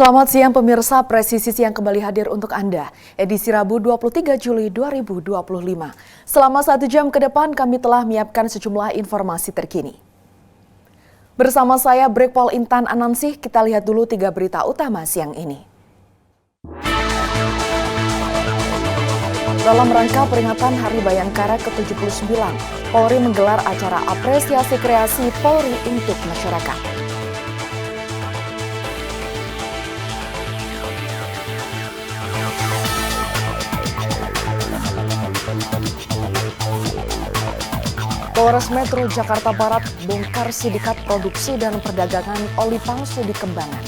Selamat siang pemirsa, Presisi Siang kembali hadir untuk Anda, edisi Rabu 23 Juli 2025. Selama 1 jam ke depan kami telah menyiapkan sejumlah informasi terkini. Bersama saya Brigpol Intan Anansih, kita lihat dulu 3 berita utama siang ini. Dalam rangka peringatan Hari Bayangkara ke-79, Polri menggelar acara apresiasi kreasi Polri untuk masyarakat. Polres Metro Jakarta Barat bongkar sindikat produksi dan perdagangan oli palsu di Kembangan.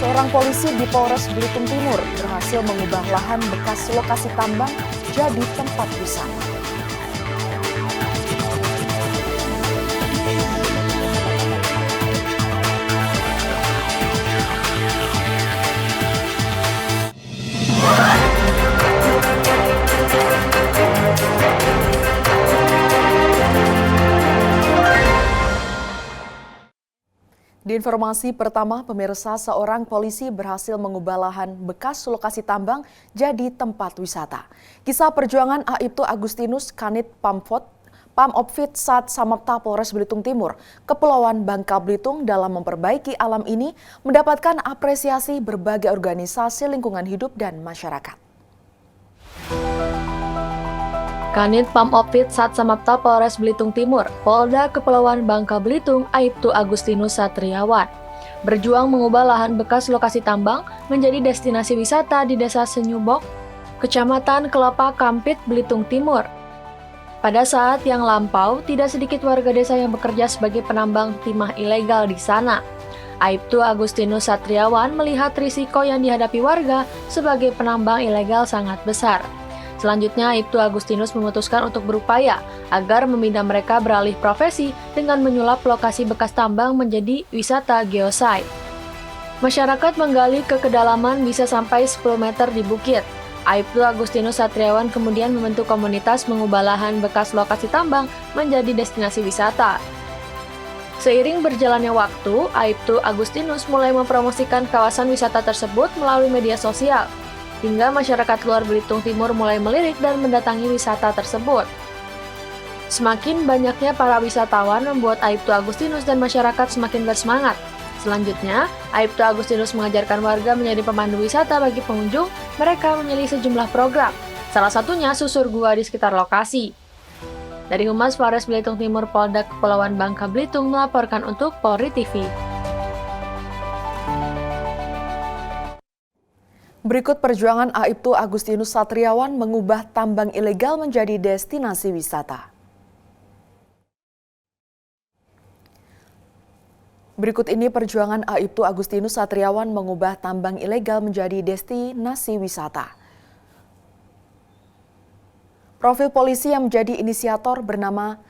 Seorang polisi di Polres Belitung Timur berhasil mengubah lahan bekas lokasi tambang jadi tempat wisata. Di informasi pertama, pemirsa, seorang polisi berhasil mengubah lahan bekas lokasi tambang jadi tempat wisata. Kisah perjuangan Aibtu Agustinus Kanit Pamopfit Sat Samapta Polres Belitung Timur, Kepulauan Bangka Belitung dalam memperbaiki alam ini mendapatkan apresiasi berbagai organisasi lingkungan hidup dan masyarakat. Kanit Pamopfit Sat Samapta Polres Belitung Timur, Polda Kepulauan Bangka Belitung, Aibtu Agustinus Satriawan, berjuang mengubah lahan bekas lokasi tambang menjadi destinasi wisata di Desa Senyubok, Kecamatan Kelapa Kampit, Belitung Timur. Pada saat yang lampau, tidak sedikit warga desa yang bekerja sebagai penambang timah ilegal di sana. Aibtu Agustinus Satriawan melihat risiko yang dihadapi warga sebagai penambang ilegal sangat besar. Selanjutnya, Aibtu Agustinus memutuskan untuk berupaya agar memindah mereka beralih profesi dengan menyulap lokasi bekas tambang menjadi wisata geosite. Masyarakat menggali ke kedalaman bisa sampai 10 meter di bukit. Aibtu Agustinus Satriawan kemudian membentuk komunitas mengubah lahan bekas lokasi tambang menjadi destinasi wisata. Seiring berjalannya waktu, Aibtu Agustinus mulai mempromosikan kawasan wisata tersebut melalui media sosial, hingga masyarakat luar Belitung Timur mulai melirik dan mendatangi wisata tersebut. Semakin banyaknya para wisatawan membuat Aibtu Agustinus dan masyarakat semakin bersemangat. Selanjutnya, Aibtu Agustinus mengajarkan warga menjadi pemandu wisata bagi pengunjung. Mereka memilih sejumlah program, salah satunya susur gua di sekitar lokasi. Dari Humas Polres Belitung Timur Polda Kepulauan Bangka Belitung melaporkan untuk Polri TV. Berikut perjuangan Aibtu Agustinus Satriawan mengubah tambang ilegal menjadi destinasi wisata. Berikut ini perjuangan Aibtu Agustinus Satriawan mengubah tambang ilegal menjadi destinasi wisata. Profil polisi yang menjadi inisiator bernama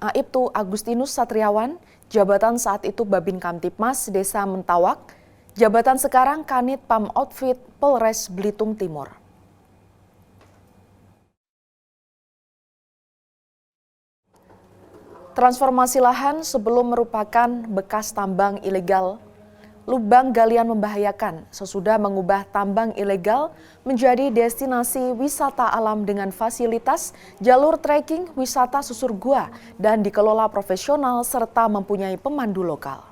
Aibtu Agustinus Satriawan, jabatan saat itu Babin Kamtipmas Desa Mentawak, jabatan sekarang Kanit Pamopfit Polres Belitung Timur. Transformasi lahan sebelum merupakan bekas tambang ilegal, lubang galian membahayakan sesudah mengubah tambang ilegal menjadi destinasi wisata alam dengan fasilitas jalur trekking, wisata susur gua, dan dikelola profesional serta mempunyai pemandu lokal.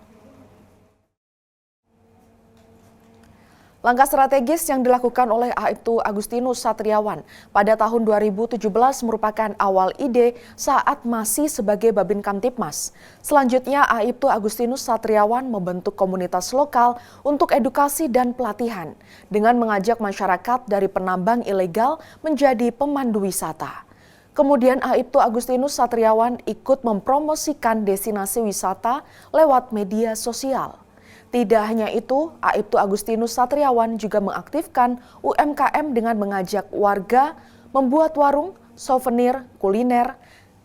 Langkah strategis yang dilakukan oleh Aibtu Agustinus Satriawan pada tahun 2017 merupakan awal ide saat masih sebagai Babin Kamtipmas. Selanjutnya, Aibtu Agustinus Satriawan membentuk komunitas lokal untuk edukasi dan pelatihan dengan mengajak masyarakat dari penambang ilegal menjadi pemandu wisata. Kemudian Aibtu Agustinus Satriawan ikut mempromosikan destinasi wisata lewat media sosial. Tidak hanya itu, Aibtu Agustinus Satriawan juga mengaktifkan UMKM dengan mengajak warga membuat warung, souvenir, kuliner,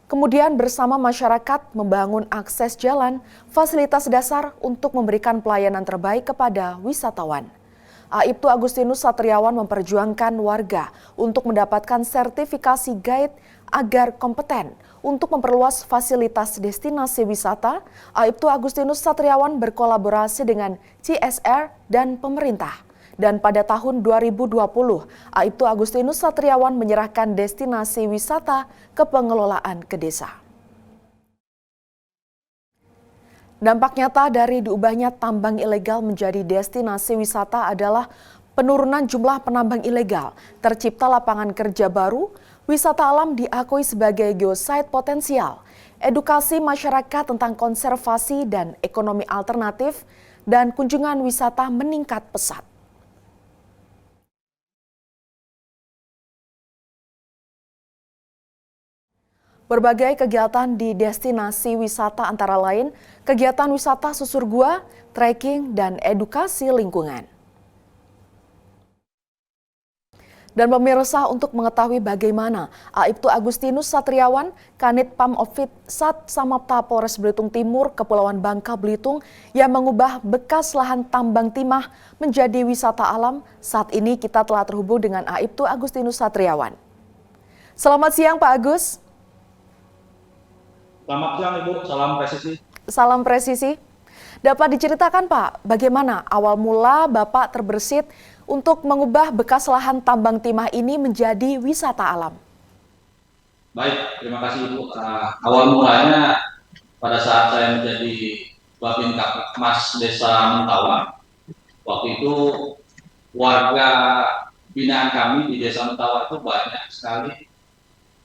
kemudian bersama masyarakat membangun akses jalan, fasilitas dasar untuk memberikan pelayanan terbaik kepada wisatawan. Aibtu Agustinus Satriawan memperjuangkan warga untuk mendapatkan sertifikasi guide agar kompeten. Untuk memperluas fasilitas destinasi wisata, Aibtu Agustinus Satriawan berkolaborasi dengan CSR dan pemerintah. Dan pada tahun 2020, Aibtu Agustinus Satriawan menyerahkan destinasi wisata ke pengelolaan ke desa. Dampak nyata dari diubahnya tambang ilegal menjadi destinasi wisata adalah penurunan jumlah penambang ilegal, tercipta lapangan kerja baru, wisata alam diakui sebagai geosite potensial, edukasi masyarakat tentang konservasi dan ekonomi alternatif, dan kunjungan wisata meningkat pesat. Berbagai kegiatan di destinasi wisata antara lain kegiatan wisata susur gua, trekking, dan edukasi lingkungan. Dan pemirsa, untuk mengetahui bagaimana Aibtu Agustinus Satriawan, Kanit Pamopfit Sat Samapta Polres Belitung Timur, Kepulauan Bangka Belitung yang mengubah bekas lahan tambang timah menjadi wisata alam, saat ini kita telah terhubung dengan Aibtu Agustinus Satriawan. Selamat siang Pak Agus. Selamat siang Ibu, salam presisi. Salam presisi. Dapat diceritakan Pak, bagaimana awal mula Bapak terbersit untuk mengubah bekas lahan tambang timah ini menjadi wisata alam? Baik, terima kasih Ibu. Awal mulanya pada saat saya menjadi Babin Kapmas Desa Mentawa. Waktu itu warga binaan kami di Desa Mentawa itu banyak sekali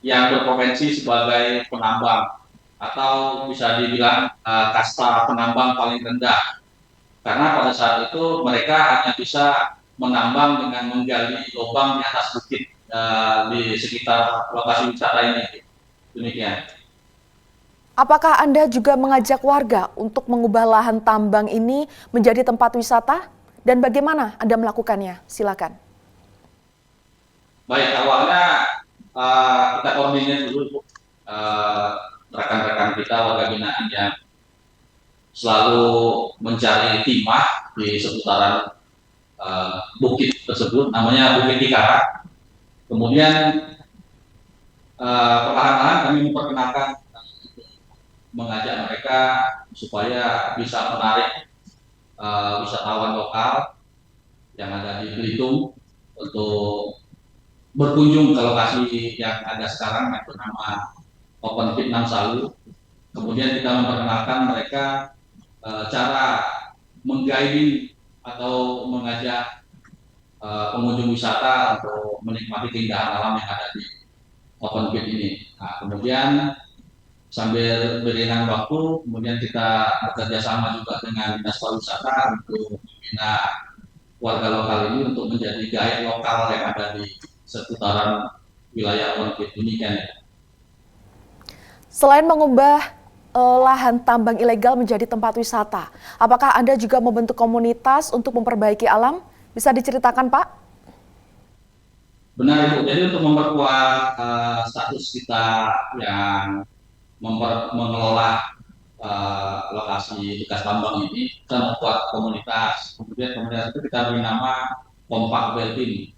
yang berprofesi sebagai penambang, atau bisa dibilang kasta penambang paling rendah. Karena pada saat itu mereka hanya bisa menambang dengan menggali lubang di atas bukit di sekitar lokasi wisata ini. Demikian. Apakah Anda juga mengajak warga untuk mengubah lahan tambang ini menjadi tempat wisata? Dan bagaimana Anda melakukannya? Silakan. Baik, awalnya kita koordinir dulu Ibu. Rekan-rekan kita warga binaan yang selalu mencari timah di seputaran bukit tersebut, namanya Bukit Tikara. Kemudian perlahan-lahan kami memperkenalkan mengajak mereka supaya bisa menarik wisatawan lokal yang ada di Belitung untuk berkunjung ke lokasi yang ada sekarang yang bernama Open Pit 6 Salu. Kemudian kita memperkenalkan mereka cara mengguiding atau mengajak pengunjung wisata untuk menikmati keindahan alam yang ada di Open Pit ini. Nah, kemudian sambil beriringan waktu, kemudian kita bekerja sama juga dengan Dinas Pariwisata untuk membina warga lokal ini untuk menjadi guide lokal yang ada di seputaran wilayah Open Pit ini kan. Selain mengubah lahan tambang ilegal menjadi tempat wisata, apakah Anda juga membentuk komunitas untuk memperbaiki alam? Bisa diceritakan Pak? Benar Ibu, jadi untuk memperkuat status kita yang mengelola lokasi bekas tambang ini, kita membuat komunitas. Kemudian komunitas itu kita beri nama Kompak Belpin.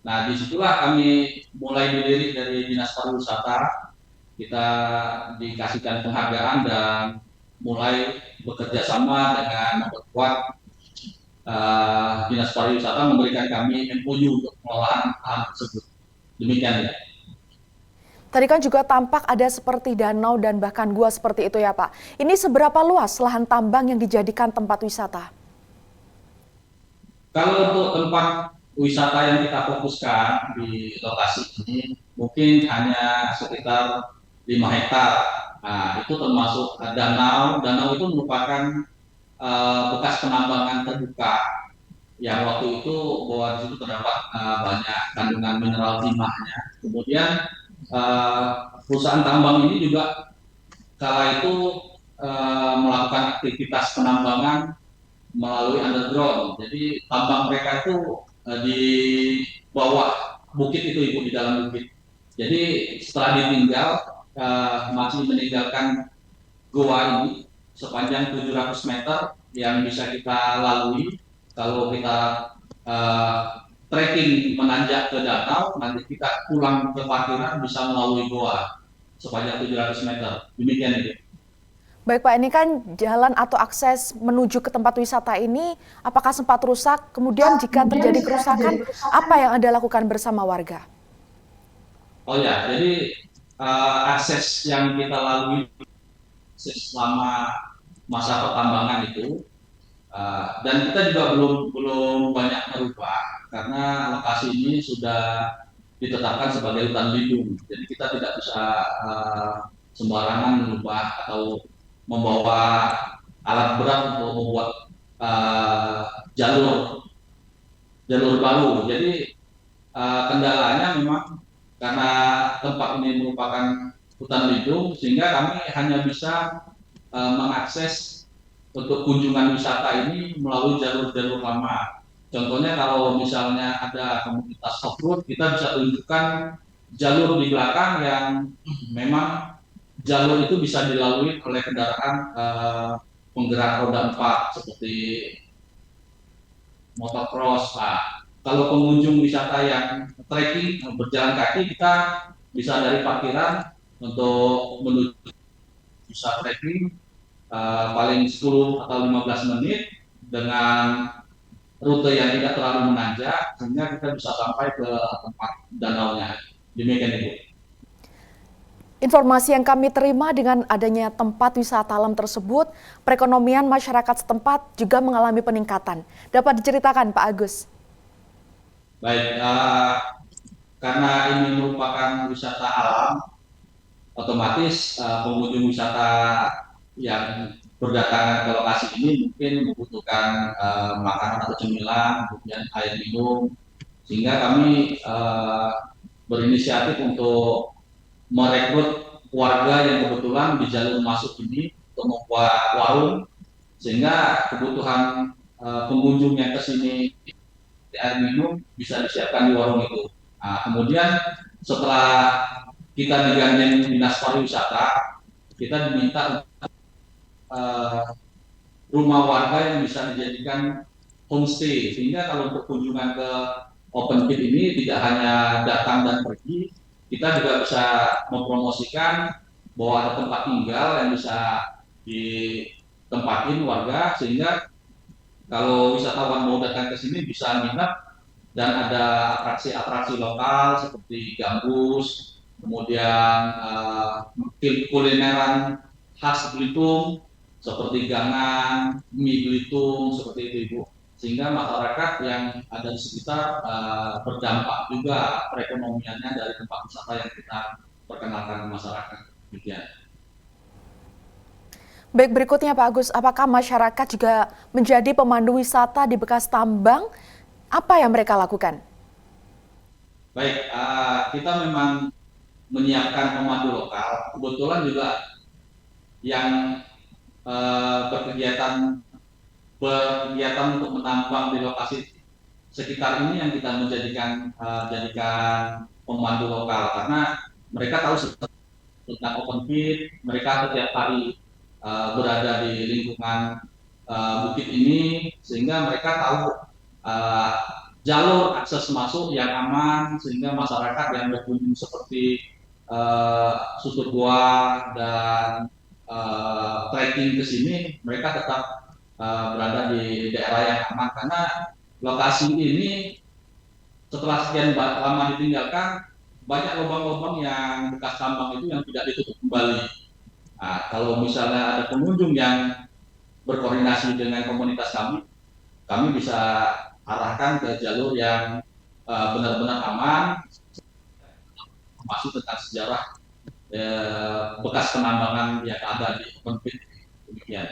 Nah, disitulah kami mulai dilirik dari Dinas Pariwisata. Kita dikasihkan penghargaan dan mulai bekerja sama dengan memperkuat Dinas Pariwisata memberikan kami MOU untuk pengelolaan lahan tersebut. Demikian ya. Tadi kan juga tampak ada seperti danau dan bahkan gua seperti itu ya Pak. Ini seberapa luas lahan tambang yang dijadikan tempat wisata? Kalau untuk tempat wisata yang kita fokuskan di lokasi ini mungkin hanya sekitar 5 hektar. Nah, itu termasuk danau. Danau itu merupakan bekas penambangan terbuka yang waktu itu bahwa di situ terdapat banyak kandungan mineral timahnya. Kemudian perusahaan tambang ini juga kala itu melakukan aktivitas penambangan melalui underground. Jadi tambang mereka itu di bawah bukit itu Ibu, di dalam bukit. Jadi setelah ditinggal masih meninggalkan goa ini sepanjang 700 meter yang bisa kita lalui kalau kita eh, trekking menanjak ke danau, nanti kita pulang ke parkiran bisa melalui goa sepanjang 700 meter. Demikian itu. Baik Pak, ini kan jalan atau akses menuju ke tempat wisata ini apakah sempat rusak? Kemudian jika terjadi kerusakan, apa yang Anda lakukan bersama warga? Oh ya, jadi akses yang kita lalui selama masa pertambangan itu, dan kita juga belum banyak merubah karena lokasi ini sudah ditetapkan sebagai hutan lindung. Jadi kita tidak bisa sembarangan merubah atau membawa alat berat untuk membuat uh, jalur jalur baru. Jadi kendalanya memang karena tempat ini merupakan hutan lindung, sehingga kami hanya bisa mengakses untuk kunjungan wisata ini melalui jalur-jalur lama. Contohnya kalau misalnya ada komunitas off-road, kita bisa tunjukkan jalur di belakang yang memang jalur itu bisa dilalui oleh kendaraan penggerak roda 4 seperti motocross. Nah, kalau pengunjung wisata yang trekking berjalan kaki, kita bisa dari parkiran untuk menuju bisa trekking paling 10 atau 15 menit dengan rute yang tidak terlalu menanjak, sehingga kita bisa sampai ke tempat danaunya. Demikian Ibu. Informasi yang kami terima dengan adanya tempat wisata alam tersebut, perekonomian masyarakat setempat juga mengalami peningkatan. Dapat diceritakan Pak Agus? Baik, karena ini merupakan wisata alam, otomatis pengunjung wisata yang berdatangan ke lokasi ini mungkin membutuhkan makanan atau cemilan, kemudian air minum, sehingga kami berinisiatif untuk merekrut warga yang kebetulan di jalur masuk ini untuk membuat warung, sehingga kebutuhan pengunjung yang ke sini air minum bisa disiapkan di warung itu. Nah, kemudian setelah kita digandeng dinas pariwisata, kita diminta uh, rumah warga yang bisa dijadikan homestay, sehingga kalau untuk kunjungan ke open pit ini tidak hanya datang dan pergi, kita juga bisa mempromosikan bahwa ada tempat tinggal yang bisa ditempatin warga, sehingga kalau wisatawan mau datang ke sini bisa nginep, dan ada atraksi-atraksi lokal seperti gambus, kemudian kulineran khas Belitung seperti gangan, mie Belitung, seperti itu Ibu. Sehingga masyarakat yang ada di sekitar berdampak juga perekonomiannya dari tempat wisata yang kita perkenalkan ke masyarakat. Demikian. Baik, berikutnya Pak Agus, apakah masyarakat juga menjadi pemandu wisata di bekas tambang? Apa yang mereka lakukan? Baik, kita memang menyiapkan pemandu lokal. Kebetulan juga yang berkegiatan untuk menambang di lokasi sekitar ini yang kita jadikan pemandu lokal, karena mereka tahu tentang open pit, mereka setiap hari berada di lingkungan bukit ini, sehingga mereka tahu uh, jalur akses masuk yang aman, sehingga masyarakat yang berkunjung seperti susur goa dan trekking ke sini, mereka tetap berada di daerah yang aman, karena lokasi ini setelah sekian lama ditinggalkan, banyak lubang-lubang yang bekas tambang itu yang tidak ditutup kembali. Nah, kalau misalnya ada pengunjung yang berkoordinasi dengan komunitas kami bisa arahkan ke jalur yang benar-benar aman, masuk tentang sejarah bekas penambangan yang ada di open pit. Demikian.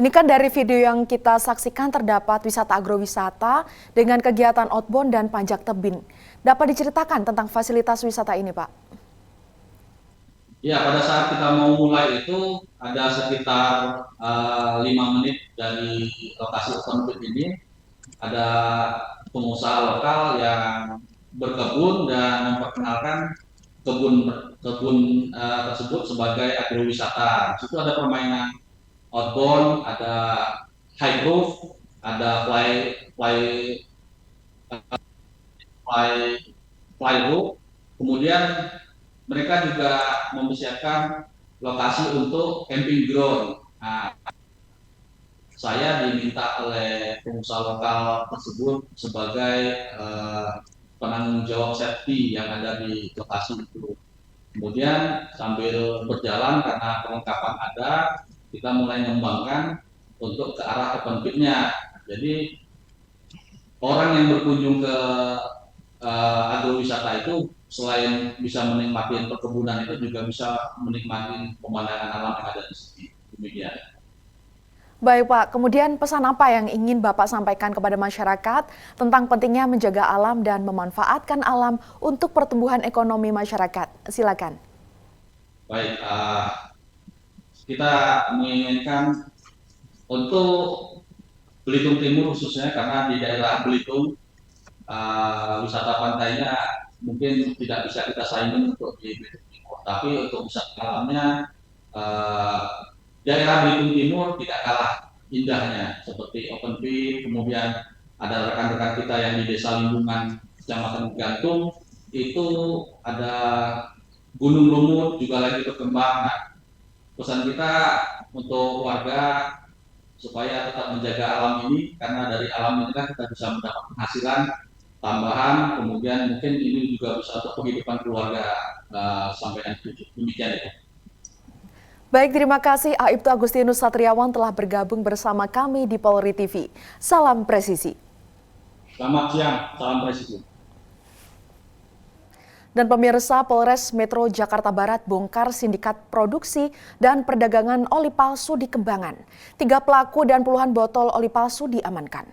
Ini kan dari video yang kita saksikan terdapat wisata agrowisata dengan kegiatan outbound dan panjat tebing. Dapat diceritakan tentang fasilitas wisata ini, Pak? Ya, pada saat kita mau mulai itu ada sekitar 5 menit dari lokasi open pit ini, ada pengusaha lokal yang berkebun dan memperkenalkan kebun tersebut sebagai agrowisata. Di situ ada permainan outbound, ada high roof, ada fly fly room. Kemudian mereka juga mempersiapkan lokasi untuk camping ground. Nah, saya diminta oleh pengusaha lokal tersebut sebagai penanggung jawab safety yang ada di lokasi itu. Kemudian sambil berjalan karena perlengkapan ada, kita mulai mengembangkan untuk ke arah open pit-nya. Jadi orang yang berkunjung ke agrowisata itu selain bisa menikmati perkebunan itu juga bisa menikmati pemandangan alam yang ada di sini. Demikian. Baik Pak, kemudian pesan apa yang ingin Bapak sampaikan kepada masyarakat tentang pentingnya menjaga alam dan memanfaatkan alam untuk pertumbuhan ekonomi masyarakat? Silakan. Baik, kita menginginkan untuk Belitung Timur khususnya karena di daerah Belitung wisata pantainya mungkin tidak bisa kita saingi untuk di Belitung Timur, tapi untuk wisata alamnya daerah Belitung Timur tidak kalah indahnya seperti open pit, kemudian ada rekan-rekan kita yang di Desa Lindungan, Kecamatan Gantung, itu ada Gunung Lumut juga lagi berkembang. Nah, pesan kita untuk warga supaya tetap menjaga alam ini, karena dari alam ini kan kita bisa mendapat penghasilan tambahan, kemudian mungkin ini juga bisa untuk penghidupan keluarga sampai demikian ya. Baik, terima kasih Aibtu Agustinus Satriawan telah bergabung bersama kami di Polri TV. Salam presisi. Selamat siang, salam presisi. Dan pemirsa, Polres Metro Jakarta Barat bongkar sindikat produksi dan perdagangan oli palsu di Kembangan. 3 pelaku dan puluhan botol oli palsu diamankan.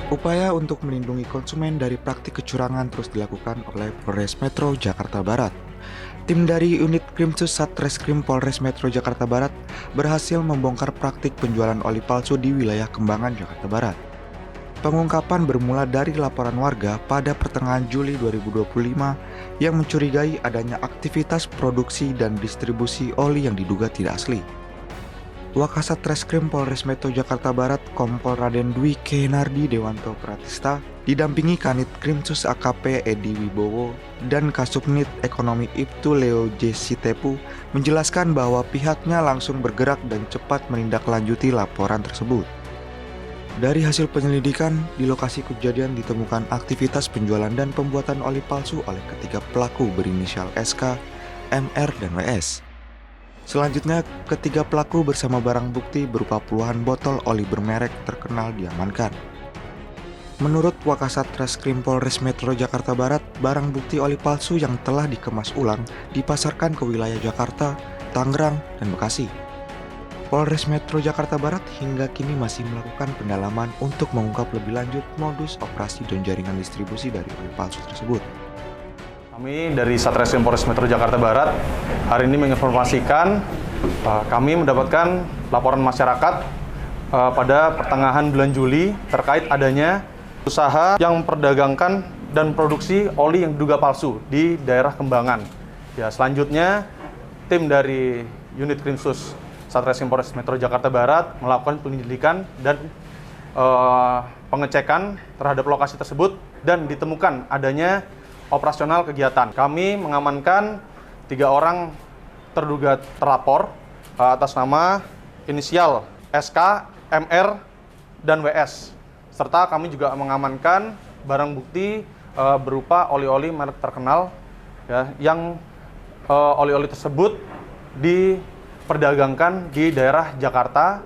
Upaya untuk melindungi konsumen dari praktik kecurangan terus dilakukan oleh Polres Metro Jakarta Barat. Tim dari unit Krimsus Satreskrim Polres Metro Jakarta Barat berhasil membongkar praktik penjualan oli palsu di wilayah Kembangan, Jakarta Barat. Pengungkapan bermula dari laporan warga pada pertengahan Juli 2025 yang mencurigai adanya aktivitas produksi dan distribusi oli yang diduga tidak asli. Wakasat Reskrim Polres Metro Jakarta Barat Kompol Raden Dwi Kenardi Dewanto Pratista didampingi Kanit Krimsus AKP Edi Wibowo dan Kasubnit Ekonomi Ibtu Leo J. Sitepu menjelaskan bahwa pihaknya langsung bergerak dan cepat menindaklanjuti laporan tersebut. Dari hasil penyelidikan, di lokasi kejadian ditemukan aktivitas penjualan dan pembuatan oli palsu oleh ketiga pelaku berinisial SK, MR, dan WS. Selanjutnya, ketiga pelaku bersama barang bukti berupa puluhan botol oli bermerek terkenal diamankan. Menurut Wakasat Reskrim Polres Metro Jakarta Barat, barang bukti oli palsu yang telah dikemas ulang dipasarkan ke wilayah Jakarta, Tangerang, dan Bekasi. Polres Metro Jakarta Barat hingga kini masih melakukan pendalaman untuk mengungkap lebih lanjut modus operasi dan jaringan distribusi dari oli palsu tersebut. Kami dari Satreskrim Polres Metro Jakarta Barat hari ini menginformasikan kami mendapatkan laporan masyarakat pada pertengahan bulan Juli terkait adanya usaha yang memperdagangkan dan produksi oli yang diduga palsu di daerah Kembangan. Ya, selanjutnya tim dari unit Krimsus Satreskrim Polres Metro Jakarta Barat melakukan penyelidikan dan pengecekan terhadap lokasi tersebut dan ditemukan adanya operasional kegiatan. Kami mengamankan 3 orang terduga terlapor atas nama inisial SK, MR, dan WS. Serta kami juga mengamankan barang bukti berupa oli-oli merek terkenal ya, yang oli-oli tersebut diperdagangkan di daerah Jakarta,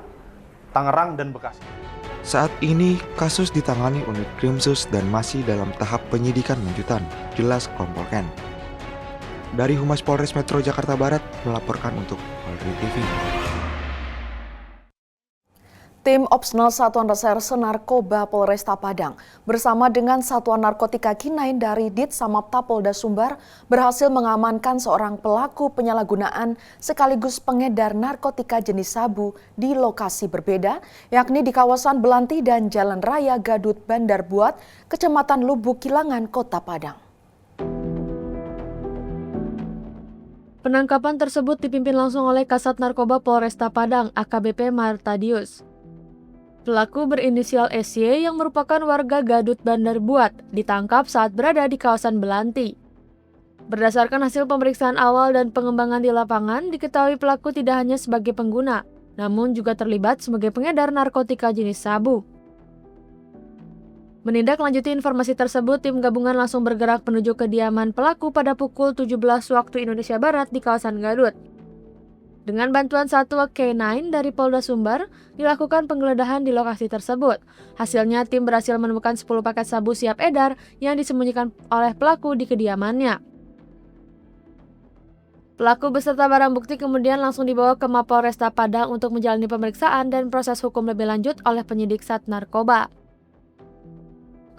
Tangerang, dan Bekasi. Saat ini, kasus ditangani unit Krimsus dan masih dalam tahap penyidikan lanjutan, jelas Kompol Ken. Dari Humas Polres Metro Jakarta Barat melaporkan untuk Polri TV. Tim Opsnal Satuan Reserse Narkoba Polresta Padang bersama dengan Satuan Narkotika K9 dari Ditsamapta Polda Sumbar berhasil mengamankan seorang pelaku penyalahgunaan sekaligus pengedar narkotika jenis sabu di lokasi berbeda, yakni di kawasan Belanti dan Jalan Raya Gadut Bandar Buat, Kecamatan Lubuk Kilangan, Kota Padang. Penangkapan tersebut dipimpin langsung oleh Kasat Narkoba Polresta Padang, AKBP Martadius. Pelaku berinisial SY yang merupakan warga Gadut Bandar Buat ditangkap saat berada di kawasan Belanti. Berdasarkan hasil pemeriksaan awal dan pengembangan di lapangan, diketahui pelaku tidak hanya sebagai pengguna, namun juga terlibat sebagai pengedar narkotika jenis sabu. Menindaklanjuti informasi tersebut, tim gabungan langsung bergerak menuju kediaman pelaku pada pukul 17 waktu Indonesia Barat di kawasan Gadut. Dengan bantuan Satwa K9 dari Polda Sumbar, dilakukan penggeledahan di lokasi tersebut. Hasilnya, tim berhasil menemukan 10 paket sabu siap edar yang disembunyikan oleh pelaku di kediamannya. Pelaku beserta barang bukti kemudian langsung dibawa ke Mapolresta Padang untuk menjalani pemeriksaan dan proses hukum lebih lanjut oleh penyidik Sat Narkoba.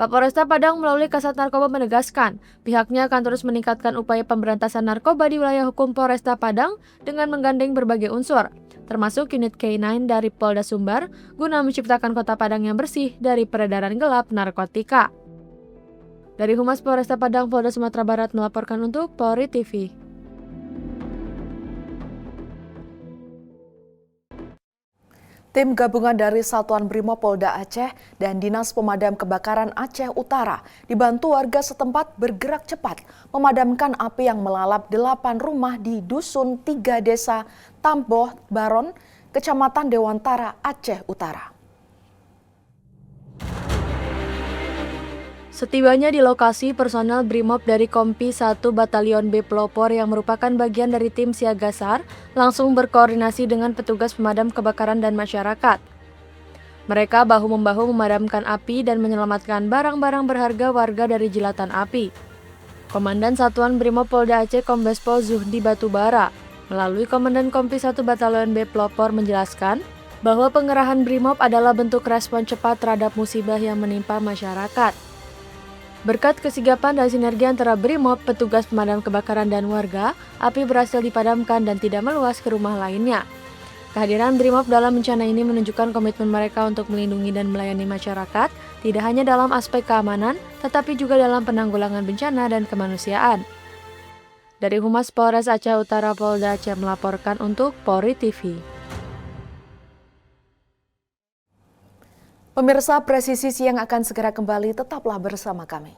Kapolresta Padang melalui Kasat Narkoba menegaskan, pihaknya akan terus meningkatkan upaya pemberantasan narkoba di wilayah hukum Polresta Padang dengan menggandeng berbagai unsur, termasuk unit K9 dari Polda Sumbar, guna menciptakan kota Padang yang bersih dari peredaran gelap narkotika. Dari Humas Polresta Padang, Polda Sumatera Barat melaporkan untuk Polri TV. Tim gabungan dari Satuan Brimob Polda Aceh dan Dinas Pemadam Kebakaran Aceh Utara dibantu warga setempat bergerak cepat memadamkan api yang melalap 8 rumah di Dusun 3 Desa Tamboh Baron, Kecamatan Dewantara, Aceh Utara. Setibanya di lokasi, personel Brimob dari Kompi 1 Batalion B Pelopor yang merupakan bagian dari tim Siaga SAR langsung berkoordinasi dengan petugas pemadam kebakaran dan masyarakat. Mereka bahu-membahu memadamkan api dan menyelamatkan barang-barang berharga warga dari jilatan api. Komandan Satuan Brimob Polda Aceh Kombes Pol Zuhdi Batubara melalui Komandan Kompi 1 Batalion B Pelopor menjelaskan bahwa pengerahan Brimob adalah bentuk respon cepat terhadap musibah yang menimpa masyarakat. Berkat kesigapan dan sinergi antara Brimob, petugas pemadam kebakaran dan warga, api berhasil dipadamkan dan tidak meluas ke rumah lainnya. Kehadiran Brimob dalam bencana ini menunjukkan komitmen mereka untuk melindungi dan melayani masyarakat, tidak hanya dalam aspek keamanan, tetapi juga dalam penanggulangan bencana dan kemanusiaan. Dari Humas Polres Aceh Utara, Polda Aceh melaporkan untuk Polri TV. Pemirsa Presisi Siang akan segera kembali, tetaplah bersama kami.